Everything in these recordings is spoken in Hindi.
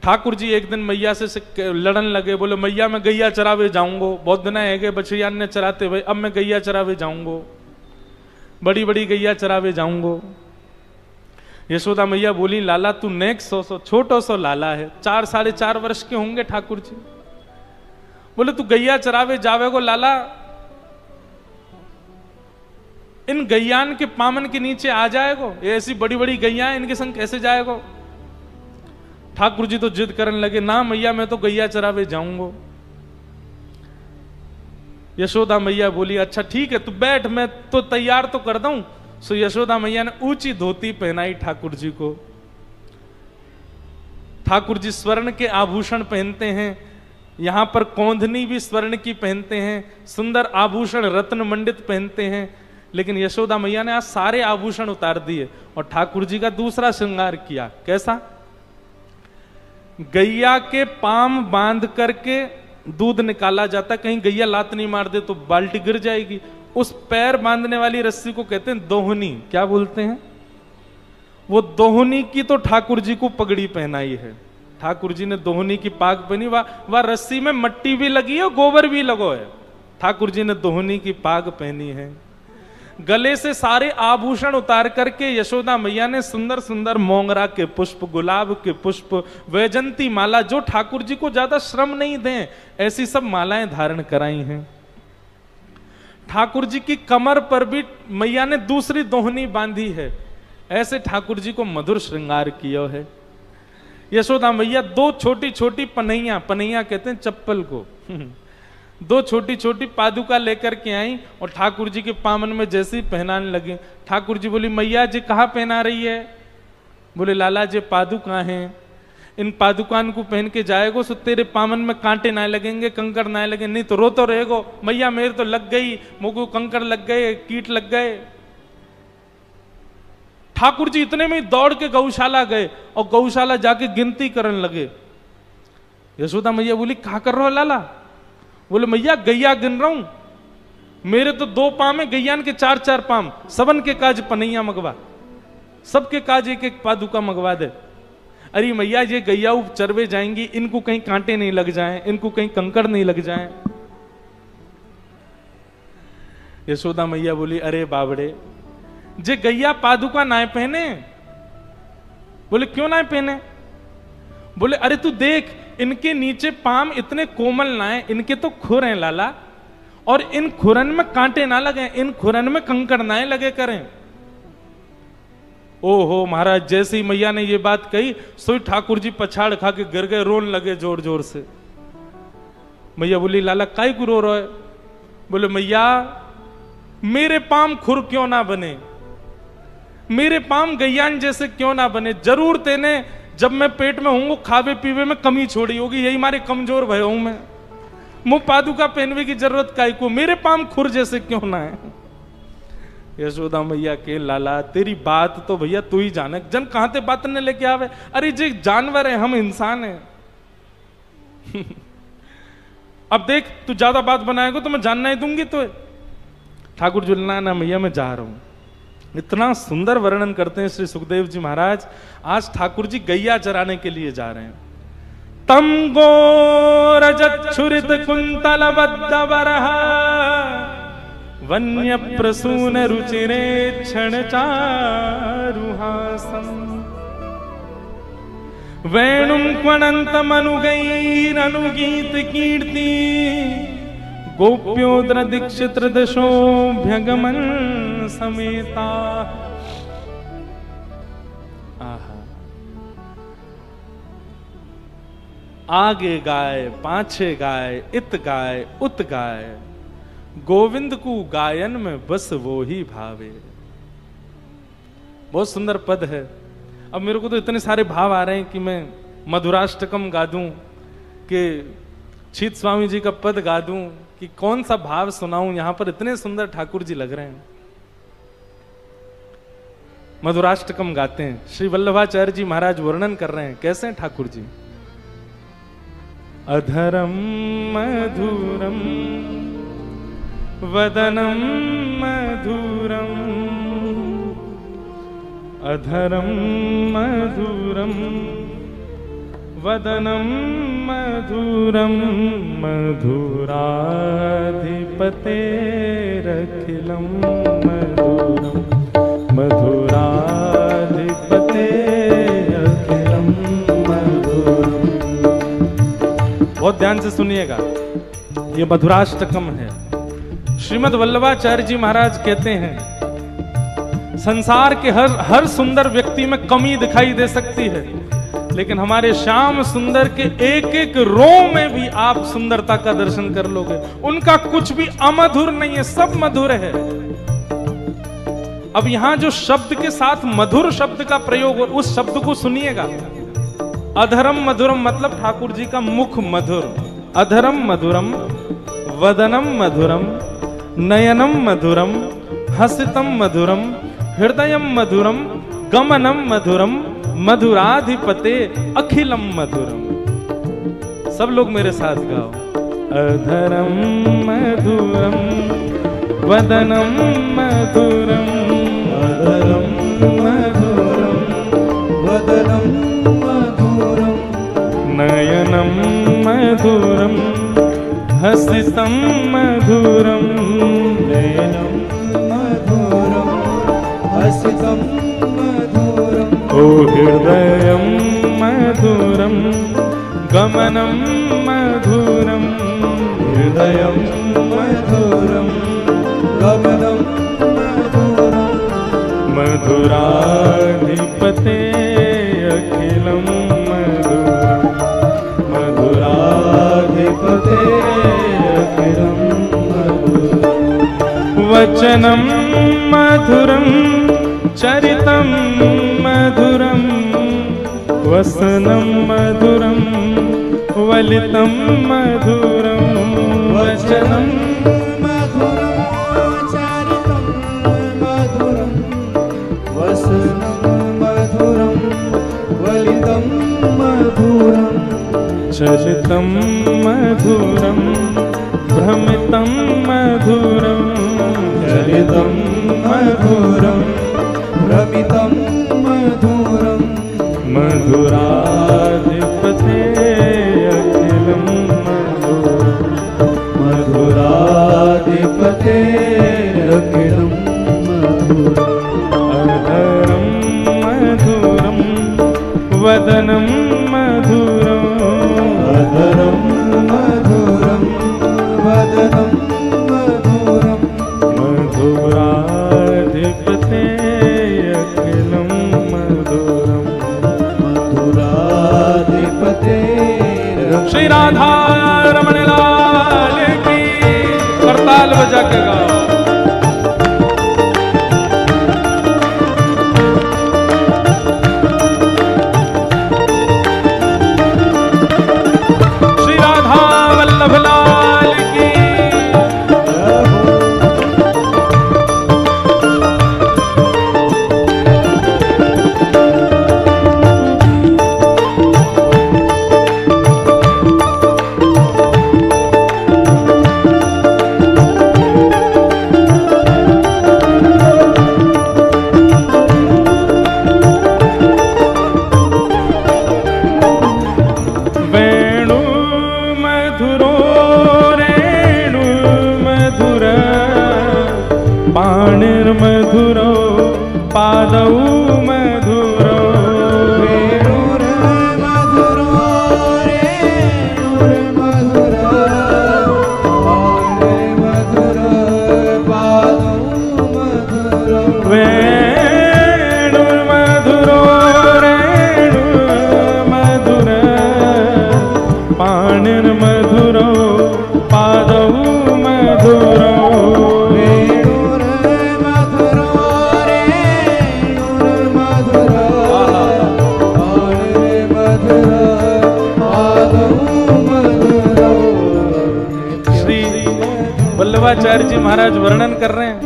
ठाकुर जी एक दिन मैया से लड़न लगे, बोले मैया मैं गैया चरावे जाऊंगो, बहुत दिन है बछिया ने चराते भाई, अब मैं गैया चरावे जाऊंगो, बड़ी बड़ी गैया चरावे जाऊंगो। यशोदा मैया बोली लाला तू नेक्स्ट सो छोटो सो लाला है, 4 साढ़े 4 वर्ष के होंगे ठाकुर जी। बोले तू गैया चरावे जावेगो लाला, इन गैयान के पामन के नीचे आ जाएगो, ये ऐसी बड़ी बड़ी गैया इनके संग कैसे जाएगो। ठाकुर जी तो जिद करने लगे, ना मैया मैं तो गैया चरावे जाऊंगो। यशोदा मैया बोली अच्छा ठीक है तू बैठ, मैं तो तैयार तो कर दूं। सो यशोदा मैया ने ऊंची धोती पहनाई ठाकुर जी को। ठाकुर जी स्वर्ण के आभूषण पहनते हैं, यहां पर कौंधनी भी स्वर्ण की पहनते हैं, सुंदर आभूषण रत्न मंडित पहनते हैं। लेकिन यशोदा मैया ने आज सारे आभूषण उतार दिए और ठाकुर जी का दूसरा श्रृंगार किया। कैसा? गैया के पाम बांध करके दूध निकाला जाता, कहीं गैया लात नहीं मार दे तो बाल्टी गिर जाएगी। उस पैर बांधने वाली रस्सी को कहते हैं दोहनी। क्या बोलते हैं? वो दोहनी की तो ठाकुर जी को पगड़ी पहनाई है। ठाकुर जी ने दोहनी की पाग पहनी, वह रस्सी में मट्टी भी लगी है, गोबर भी लगो है। ठाकुर जी ने दोहनी की पाग पहनी है। गले से सारे आभूषण उतार करके यशोदा मैया ने सुंदर सुंदर मोंगरा के पुष्प, गुलाब के पुष्प, वैजंती माला, जो ठाकुर जी को ज्यादा श्रम नहीं दें ऐसी सब मालाएं धारण कराई हैं। ठाकुर जी की कमर पर भी मैया ने दूसरी दोहनी बांधी है। ऐसे ठाकुर जी को मधुर श्रृंगार किया है। यशोदा मैया 2 छोटी छोटी पनैया, पनैया कहते हैं चप्पल को, 2 छोटी छोटी पादुका लेकर के आई और ठाकुर जी के पामन में जैसे ही पहनाने लगे। ठाकुर जी बोली मैया जी कहाँ पहना रही है? बोले लाला जी पादुका हैं, इन पादुकान को पहन के जाएगो सो तेरे पामन में कांटे ना लगेंगे, कंकड़ ना लगे, नहीं तो रोतो रहेगो। मैया मेरे तो लग गई, मुझको कंकड़ लग गए, कीट लग गए। ठाकुर जी इतने में दौड़ के गौशाला गए और गौशाला जाके गिनती करने लगे। यशोदा मैया बोली कहा कर रहे हो लाला? बोले मैया गैया गिन रहा हूं, मेरे तो 2 पाम है, गैयान के 4-4 पाम, सबन के काज पनैया मंगवा, सबके काज 1-1 पादुका मंगवा दे। अरे मैया ये गैया चरवे जाएंगी, इनको कहीं कांटे नहीं लग जाएं, इनको कहीं कंकड़ नहीं लग जाएं। यशोदा मैया बोली अरे बाबड़े जे गैया पादुका ना पहने। बोले क्यों ना पहने? बोले अरे तू देख इनके नीचे पाम इतने कोमल ना है, इनके तो खुर हैं लाला, और इन खुरन में कांटे ना लगे, इन खुरन में कंकड़ ना लगे करें। ओहो महाराज, जैसे ही मैया ने ये बात कही सोई ठाकुर जी पछाड़ खा के गिर गए, रोन लगे जोर जोर से। मैया बोली लाला काई को रो रहा है? बोले मैया मेरे पाम खुर क्यों ना बने, मेरे पाम गैयान जैसे क्यों ना बने। जरूर तेने जब मैं पेट में हूँ खावे पीवे में कमी छोड़ी होगी, यही मारे कमजोर भय हूं मैं, मुंह पादुका पहनवे की जरूरत काई को, मेरे पाम खुर जैसे क्यों ना है। यशोदा मैया के लाला तेरी बात तो भैया तू ही जाने, जन कहां ते बात ने लेके आवे। अरे जे जानवर है, हम इंसान है। अब देख तू ज्यादा बात बनाएगा तो मैं जानना ही दूंगी तो। ठाकुर जी ना मैया मैं जा रहा हूं। इतना सुंदर वर्णन करते हैं श्री सुखदेव जी महाराज। आज ठाकुर जी गैया चराने के लिए जा रहे हैं। तम गोरजच्छुरित कुंतल बद्ध बरह वन्य प्रसून रुचिरे क्षण चारुहासम वेणुम क्वणंत मनुगैरनुगीत कीर्ति गोप्योद्र दीक्षित दशोभ्यगमन समेता। आगे गाय पाछे गाय, इत गाय उत गाय, गोविंद को गायन में बस वो ही भावे। बहुत सुंदर पद है। अब मेरे को तो इतने सारे भाव आ रहे हैं कि मैं मधुराष्टकम गा दूं, कि छीत स्वामी जी का पद गा दूं, कि कौन सा भाव सुनाऊं। यहां पर इतने सुंदर ठाकुर जी लग रहे हैं। मधुराष्टकम गाते हैं। श्री वल्लभाचार्य जी महाराज वर्णन कर रहे हैं कैसे हैं ठाकुर जी। अधरम मधुरम वदनम मधुरम, अधरम मधुरम वदनं मधुरं मधुराधिपतेरखिलं मधुरं मधुराधिपतेरखिलं मधुरं। बहुत ध्यान से सुनिएगा, ये मधुराष्टकम है। श्रीमद् वल्लभाचार्य जी महाराज कहते हैं, संसार के हर सुंदर व्यक्ति में कमी दिखाई दे सकती है, लेकिन हमारे श्याम सुंदर के एक एक रो में भी आप सुंदरता का दर्शन कर लोगे। उनका कुछ भी अमधुर नहीं है, सब मधुर है। अब यहां जो शब्द के साथ मधुर शब्द का प्रयोग हो, उस शब्द को सुनिएगा। अधरम मधुरम मतलब ठाकुर जी का मुख मधुर। अधरम मधुरम, वदनम मधुरम, नयनम मधुरम, हसितम मधुरम, हृदयम मधुरम, गमनम मधुरम, मधुराधिपते अखिलम मधुरम। सब लोग मेरे साथ गाओ। अधरम मधुरम, वदनम मधुरम, अधरम मधुरम, वदनम मधुरम, नयनम मधुरम, हसितम मधुरम, नयनम मधुरम, हसितम मधुरम, ओ हृदयम मधुरम, गमनम मधुरम, हृदयम मधुरम, गमनम मधुरम, मधुराधिपते अखिलम मधुरम, मधुराधिपते अखिलम मधुरम। वचनम मधुरम, चरितम मधुरम, वसनं मधुरं, वलितं मधुरं, वचनं मधुरं, चरितं मधुरं, वसनं मधुरं, वलितं मधुरं, चलितं मधुरं, भ्रमितं मधुरं, चलितं मधुरं, भ्रमितं मधुरं, मधुराधिपते अखिलं मधुरं, मधुराधिपते अखिलं मधुरं। अधरं मधुरं, वदनं मधुरं, अधरं मधुरं, वदनं मधुरं, मधुराधिपते अखिलं मधुरं, मधुराधिपते। श्री राधा रमण लाल की करताल बजा के गाओ। श्री राधा वल्लभ लाल की। पाणिर्मधुरो पादौ मधुरो, वेणुर्मधुरो रेणुर्मधुरो, पाणिर्मधुरो पादौ मधुरो, वेणुर्मधुरो रेणुर्मधुरो, पाणिर्मधुरो पादौ मधुरो, वल्लभाचार्य जी महाराज वर्णन कर रहे हैं,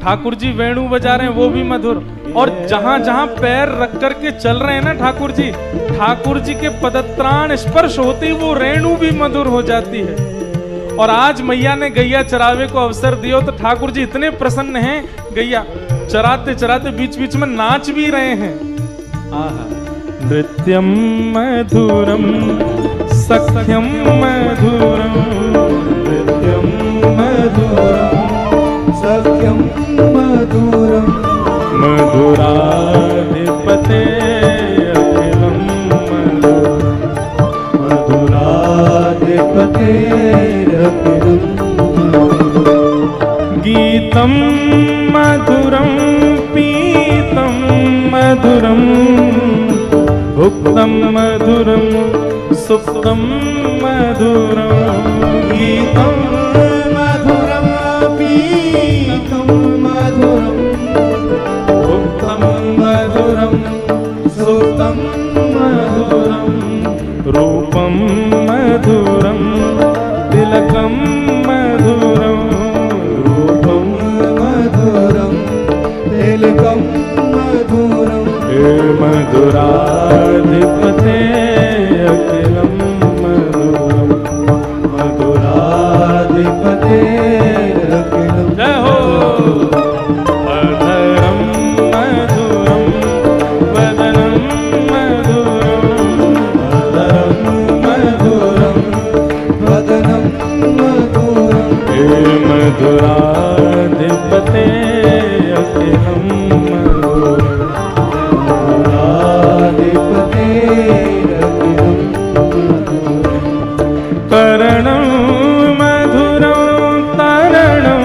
ठाकुर जी वेणु बजा रहे हैं, वो भी मधुर। और जहां जहां पैर रख करके चल रहे हैं ना ठाकुर जी के पदत्राण स्पर्श होते ही वो रेणु भी मधुर हो जाती है। और आज मैया ने गैया चरावे को अवसर दिया तो ठाकुर जी इतने प्रसन्न हैं, गैया चराते चराते बीच बीच में नाच भी रहे हैं। आहा, नृत्यं मधुरं सख्यं मधुरं नृत्यं मधुरं सख्यं मधुरं मधुराधिपते अखिलं मधुराधिपते अखिलं गीतं मधुरं पीतं मधुरं भुक्तं मधुरं सुप्तं मधुरं गीतं मधुरं पीतं मधुरं भुक्तं मधुरं सुप्तं मधुरं रूपं मधुरं तिलकं मधुरं रूपं मधुरं तिलकं मधुरं हे मधुराधिपते अखिलं मधुरं मधुराधिपते अखिलं जय हो अधरं मधुरं वदनं मधुरं अधरं मधुरं वदनं मधुरं हे मधुराधिपते अखिलं मधुरं मधुराधिपते अखिलं करणं मधुरं तरणं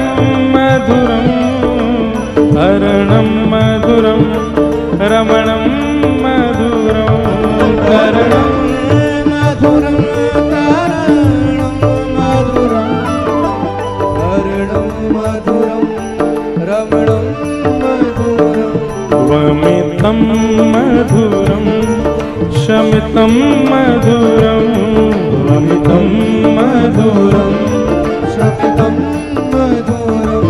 मधुरं हरणं मधुरं रमणं मधुरं करणं मधुरं तारणं मधुरं करणं मधुरं रमणं मधुरं वमितं मधुरं शमितं मधुरं वमितं मधुरं शपितं मधुरं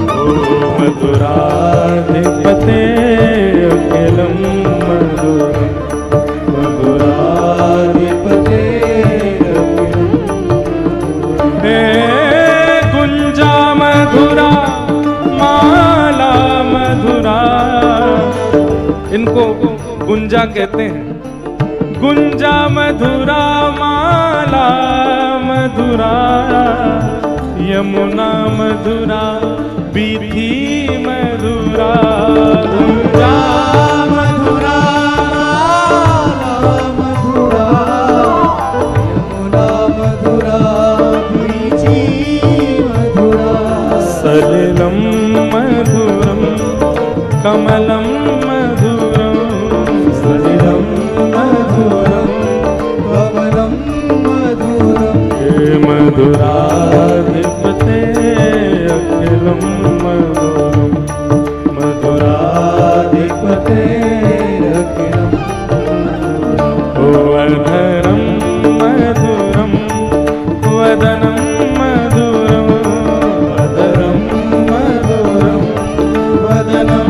मधुराधिपते अखिलं मधुरं मधुराधिपते अखिलं हे गुंजा मधुरा माला मधुरा इनको गुंजा कहते हैं गुंजा मधुरा माला मधुरा यमुना मधुरा बीथी मधुरा गुंजा मधुरा मधुरा यमुना मधुरा बीची मधुरा सलिलं मधुरं कमलं मधुरं सलिलं मधुरं कमलं मधुरं हे मधुराधिपते अखिलं मधुरं मधुराधिपते अखिलं अधरं मधुरं वदनं मधुरं अधरं मधुरं वदनं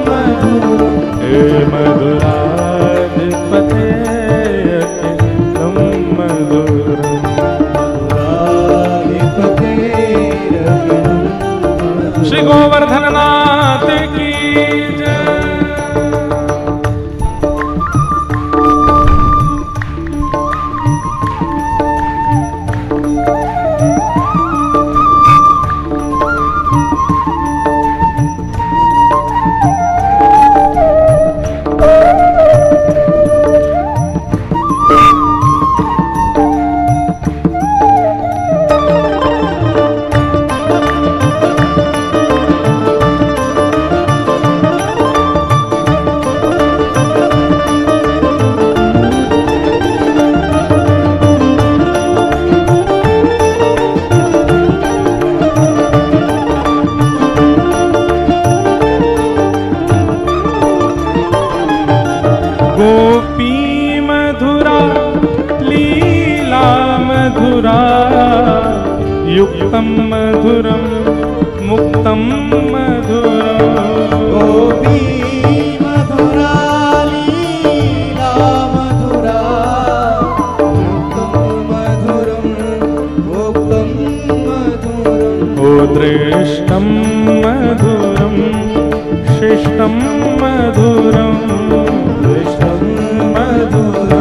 मधुरं हे मधुराधिपते अखिलं मधुरं मधुराधिपते अखिलं श्री गोवर्धन नाथ की जय। गोपी मधुरा लीला मधुरा युक्तं मधुरं मुक्तं मधुरं गोपी मधुरा लीला मधुरा युक्तं मधुरं भोक्तं मधुरं ओ दृष्टं मधुरं शिष्टं मधुरं दृष्टं मधुरं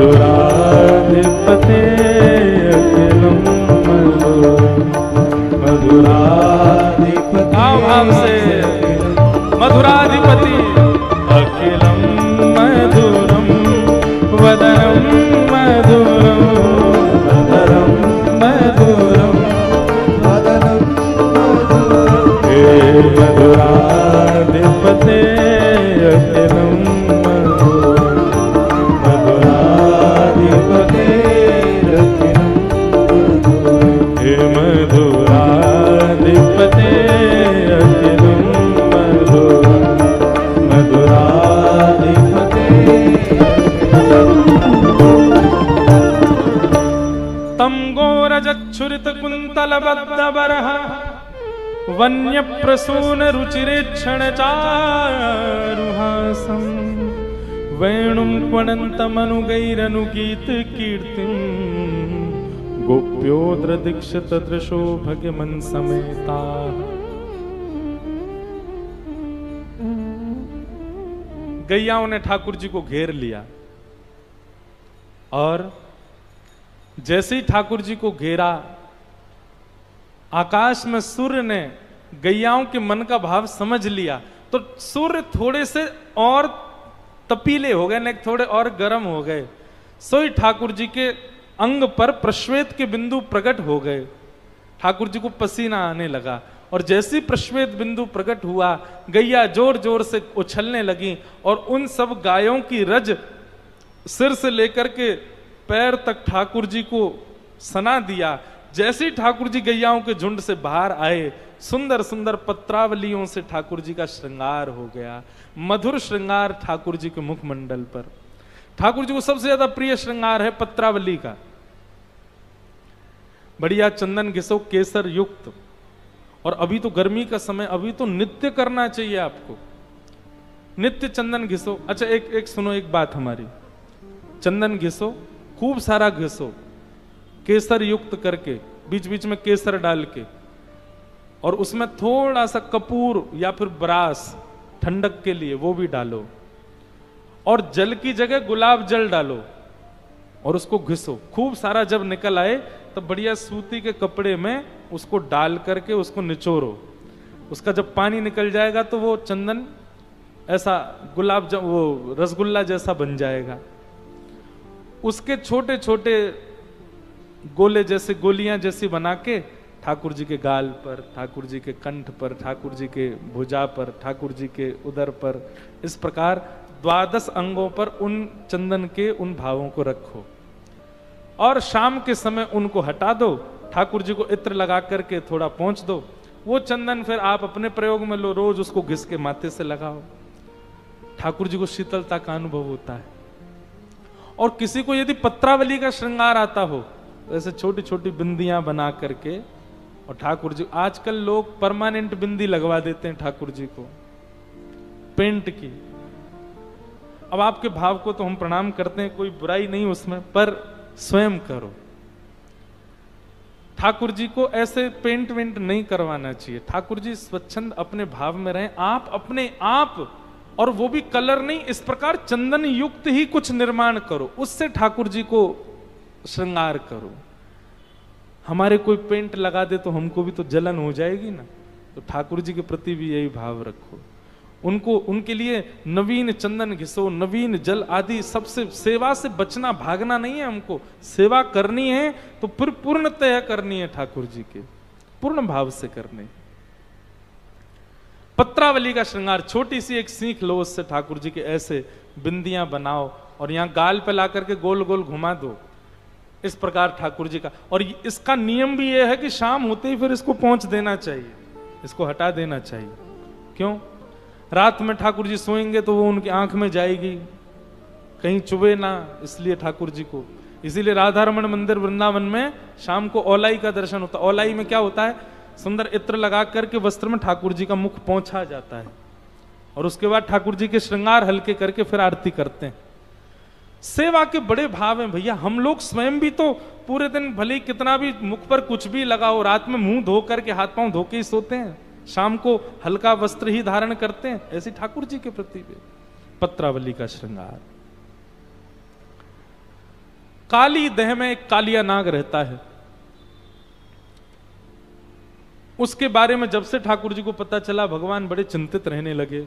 मधुराधिपते अखिलम मधुराधिपति भाव से मधुराधिपति अखिलम मधुरम वदनम मधुरम वदनम मधुरम वदनं मधुरं हे मधुराधिपते अखिलम मधुरम मधुराधिपते अखिलं मधुरं हे मधुराधिपते अखिलम मधुरम मधुराधिपते तम गोरजच्छुरित कुंतल बद्धबरः वन्य प्रसून रुचिरेक्षण चारुहासं वेणुं क्वणन्तमनुगैरनुगीत कीर्तिं गोप्योद्र दीक्षित दृशो भगमन समेता। गैयाओं ने ठाकुर जी को घेर लिया और जैसे ही ठाकुर जी को घेरा, आकाश में सूर्य ने गैयाओं के मन का भाव समझ लिया, तो सूर्य थोड़े से और तपीले हो गए, थोड़े और गर्म हो गए। सोई ठाकुर जी के अंग पर प्रश्वेत के बिंदु प्रकट हो गए। ठाकुर जी को पसीना आने लगा और जैसे ही प्रश्वेत बिंदु प्रकट हुआ, गैया जोर जोर से उछलने लगी और उन सब गायों की रज सिर से लेकर के पैर तक ठाकुर जी को सना दिया। जैसे ही ठाकुर जी गैयाओं के झुंड से बाहर आए, सुंदर सुंदर पत्रावलियों से ठाकुर जी का श्रृंगार हो गया। मधुर श्रृंगार ठाकुर जी के मुखमंडल पर। ठाकुर जी को सबसे ज्यादा प्रिय श्रृंगार है पत्रावली का। बढ़िया चंदन घिसो केसर युक्त, और अभी तो गर्मी का समय, अभी तो नित्य करना चाहिए आपको, नित्य चंदन घिसो। अच्छा एक सुनो एक बात हमारी, चंदन घिसो, खूब सारा घिसो, केसर युक्त करके, बीच बीच में केसर डाल के, और उसमें थोड़ा सा कपूर या फिर ब्रास ठंडक के लिए वो भी डालो, और जल की जगह गुलाब जल डालो और उसको घिसो खूब सारा। जब निकल आए तब बढ़िया सूती के कपड़े में उसको डाल करके उसको निचोरो। उसका जब पानी निकल जाएगा तो वो चंदन ऐसा वो रसगुल्ला जैसा बन जाएगा। उसके छोटे छोटे गोले जैसे, गोलियां जैसी बना के ठाकुर जी के गाल पर, ठाकुर जी के कंठ पर, ठाकुर जी के भुजा पर, ठाकुर जी के उदर पर, इस प्रकार 12 अंगों पर उन चंदन के उन भावों को रखो और शाम के समय उनको हटा दो। ठाकुर जी को इत्र लगा करके थोड़ा पोंछ दो। वो चंदन फिर आप अपने प्रयोग में लो, रोज उसको घिस के माथे से लगाओ। ठाकुर जी को शीतलता का अनुभव होता है। और किसी को यदि पत्रावली का श्रृंगार आता हो, ऐसे छोटी छोटी बिंदियां बना करके, और ठाकुर जी, आजकल लोग परमानेंट बिंदी लगवा देते हैं ठाकुर जी को, पेंट की। अब आपके भाव को तो हम प्रणाम करते हैं, कोई बुराई नहीं उसमें, पर स्वयं करो। ठाकुर जी को ऐसे पेंट वेंट नहीं करवाना चाहिए। ठाकुर जी स्वच्छंद अपने भाव में रहें, आप अपने आप, और वो भी कलर नहीं, इस प्रकार चंदन युक्त ही कुछ निर्माण करो, उससे ठाकुर जी को श्रृंगार करो। हमारे कोई पेंट लगा दे तो हमको भी तो जलन हो जाएगी ना। तो ठाकुर जी के प्रति भी यही भाव रखो। उनको, उनके लिए नवीन चंदन घिसो, नवीन जल आदि सबसे। सेवा से बचना, भागना नहीं है हमको, सेवा करनी है तो फिर पूर्णतः करनी है ठाकुर जी के, पूर्ण भाव से करने। पत्रावली का श्रृंगार, छोटी सी एक सीख लो, उससे ठाकुर जी के ऐसे बिंदियां बनाओ और यहां गाल पे ला करके गोल गोल घुमा दो, इस प्रकार ठाकुर जी का। और इसका नियम भी यह है कि शाम होते ही फिर इसको पोंछ देना चाहिए, इसको हटा देना चाहिए। क्यों? रात में ठाकुर जी सोएंगे तो वो उनकी आंख में जाएगी, कहीं चुभे ना, इसलिए ठाकुर जी को। इसीलिए राधा रमण मंदिर वृंदावन में शाम को औलाई का दर्शन होता है। औलाई में क्या होता है? सुंदर इत्र लगा करके वस्त्र में ठाकुर जी का मुख पोंछा जाता है और उसके बाद ठाकुर जी के श्रृंगार हल्के करके फिर आरती करते हैं। सेवा के बड़े भाव हैं भैया। हम लोग स्वयं भी तो पूरे दिन भले ही कितना भी मुख पर कुछ भी लगाओ, रात में मुंह धो करके, हाथ पांव धो के ही सोते हैं, शाम को हल्का वस्त्र ही धारण करते हैं। ऐसी ठाकुर जी के प्रति भी पत्रावली का श्रृंगार। काली देह में एक कालिया नाग रहता है। उसके बारे में जब से ठाकुर जी को पता चला, भगवान बड़े चिंतित रहने लगे।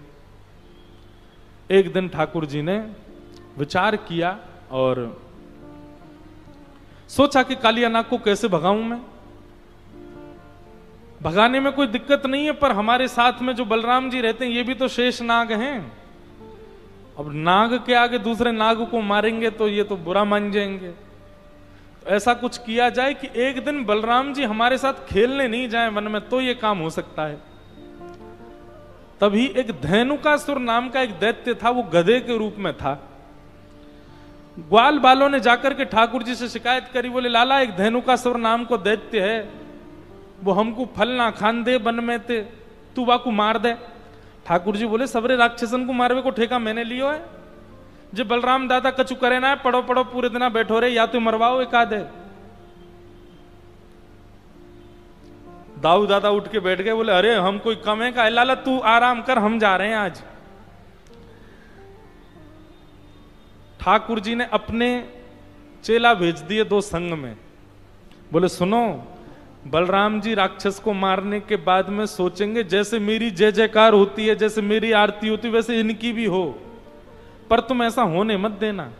एक दिन ठाकुर जी ने विचार किया और सोचा कि कालिया नाग को कैसे भगाऊं मैं। भगाने में कोई दिक्कत नहीं है, पर हमारे साथ में जो बलराम जी रहते हैं ये भी तो शेष नाग हैं। अब नाग के आगे दूसरे नाग को मारेंगे तो ये तो बुरा मान जाएंगे। तो ऐसा कुछ किया जाए कि एक दिन बलराम जी हमारे साथ खेलने नहीं जाए वन में, तो ये काम हो सकता है। तभी एक धेनुकासुर नाम का एक दैत्य था, वो गधे के रूप में था। ग्वाल बालों ने जाकर के ठाकुर जी से शिकायत करी, बोले लाला एक धेनुकासुर नाम को दैत्य है, वो हमको फल ना खान दे बन में ते, तू वाकू मार दे। ठाकुर जी बोले सबरे राक्षसन को मारवे को ठेका मैंने लियो है। जे बलराम दादा कछु करे ना, पड़ो पड़ो पूरे दिन बैठो रे, या तो मरवाओ एक आधे। दाऊ दादा उठ के बैठ गए, बोले अरे हम कोई कम है का, लाला तू आराम कर, हम जा रहे हैं आज। ठाकुर जी ने अपने चेला भेज दिए दो संग में, बोले सुनो बलराम जी राक्षस को मारने के बाद में सोचेंगे जैसे मेरी जय जयकार होती है, जैसे मेरी आरती होती है, वैसे इनकी भी हो, पर तुम ऐसा होने मत देना।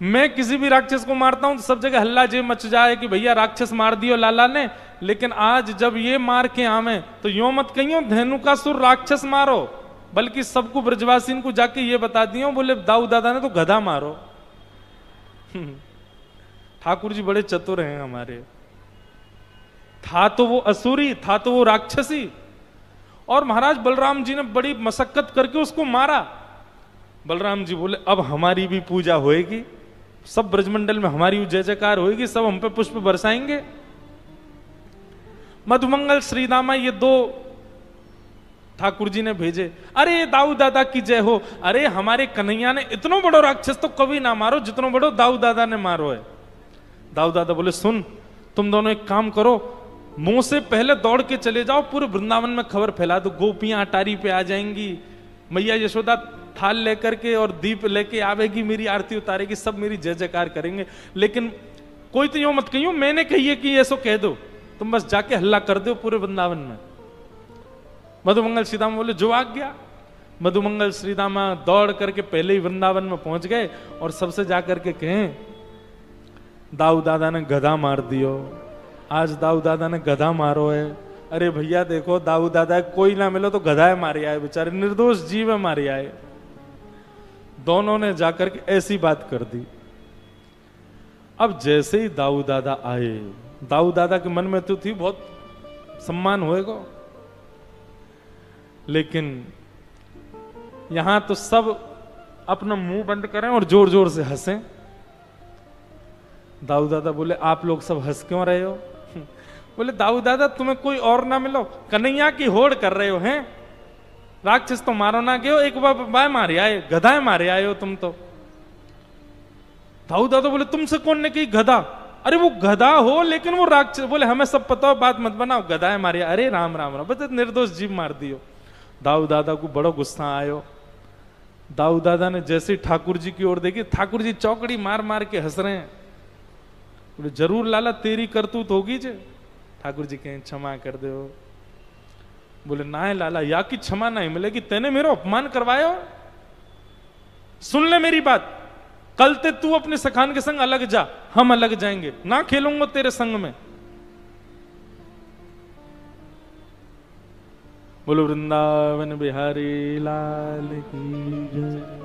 मैं किसी भी राक्षस को मारता हूं तो सब जगह हल्ला जे मच जाए कि भैया राक्षस मार दियो लाला ने, लेकिन आज जब ये मार के आवे तो यो मत कहियो धेनुकासुर राक्षस मारो, बल्कि सबको ब्रजवासी को जाके ये बता दियो, बोले दाऊ दादा ने तो गधा मारो। ठाकुर जी बड़े चतुर हैं हमारे। था तो वो असुरी, था तो वो राक्षसी, और महाराज बलराम जी ने बड़ी मशक्कत करके उसको मारा। बलराम जी बोले अब हमारी भी पूजा होएगी, सब ब्रजमंडल में हमारी जय जयकार होएगी, सब हम पे पुष्प बरसाएंगे। मधुमंगल श्रीदामा ये दो ठाकुर जी ने भेजे, अरे दाऊ दादा की जय हो, अरे हमारे कन्हैया ने इतनो बड़ो राक्षस तो कभी ना मारो जितनो बड़ो दाऊ दादा ने मारो है। दाऊ दादा बोले सुन तुम दोनों एक काम करो, मुंह से पहले दौड़ के चले जाओ, पूरे वृंदावन में खबर फैला दो, गोपियां अटारी पे आ जाएंगी, मैया यशोदा थाल लेकर के और दीप लेके आवेगी, मेरी आरती उतारेगी, सब मेरी जय जयकार करेंगे। लेकिन कोई तो यूं मत कहियो मैंने कहिए कि ऐसो कह दो, तुम बस जाके हल्ला कर दो पूरे वृंदावन में। मधुमंगल श्रीदामा बोले जो आ गया। मधुमंगल श्रीदामा दौड़ करके पहले ही वृंदावन में पहुंच गए और सबसे जाकर के कहें दाऊ दादा ने गधा मार दियो, आज दाऊ दादा ने गधा मारो है। अरे भैया देखो दाऊ दादा कोई ना मिलो तो गधा मारे आए, बेचारे निर्दोष जीव है मारे आए। दोनों ने जाकर के ऐसी बात कर दी। अब जैसे ही दाऊ दादा आए, दाऊ दादा के मन में तो थी बहुत सम्मान होएगा, लेकिन यहां तो सब अपना मुंह बंद करें और जोर जोर से हंसें। दाऊ दादा बोले आप लोग सब हंस क्यों रहे हो? बोले दाऊ दादा तुम्हें कोई और ना मिलो, कन्हैया की होड़ कर रहे हो हैं, राक्षस तो मारो ना गए, एक बार मारे आए, गधाए मारे आए हो तुम तो। दाऊ दादा बोले तुमसे कौन ने कही गधा? अरे वो गधा हो लेकिन वो राक्षस। बोले हमें सब पता हो, बात मत बनाओ, गधाए मारे। अरे राम राम राम, बस निर्दोष जीव मार दियो। दाऊ दादा को बड़ा गुस्सा आयो। दाऊ दादा ने जैसे ठाकुर जी की ओर देखी, ठाकुर जी चौकड़ी मार मार के हंस रहे हैं। बोले जरूर लाला तेरी करतूत होगी जे। ठाकुर जी कहें क्षमा कर दो। बोले ना है लाला, या की क्षमा नहीं मिलेगी, तेने मेरा अपमान करवाया। सुन ले मेरी बात, कल ते तू अपने सखान के संग अलग जा, हम अलग जाएंगे, ना खेलूंगा तेरे संग में। बोलो वृंदावन बिहारी लाल की जय।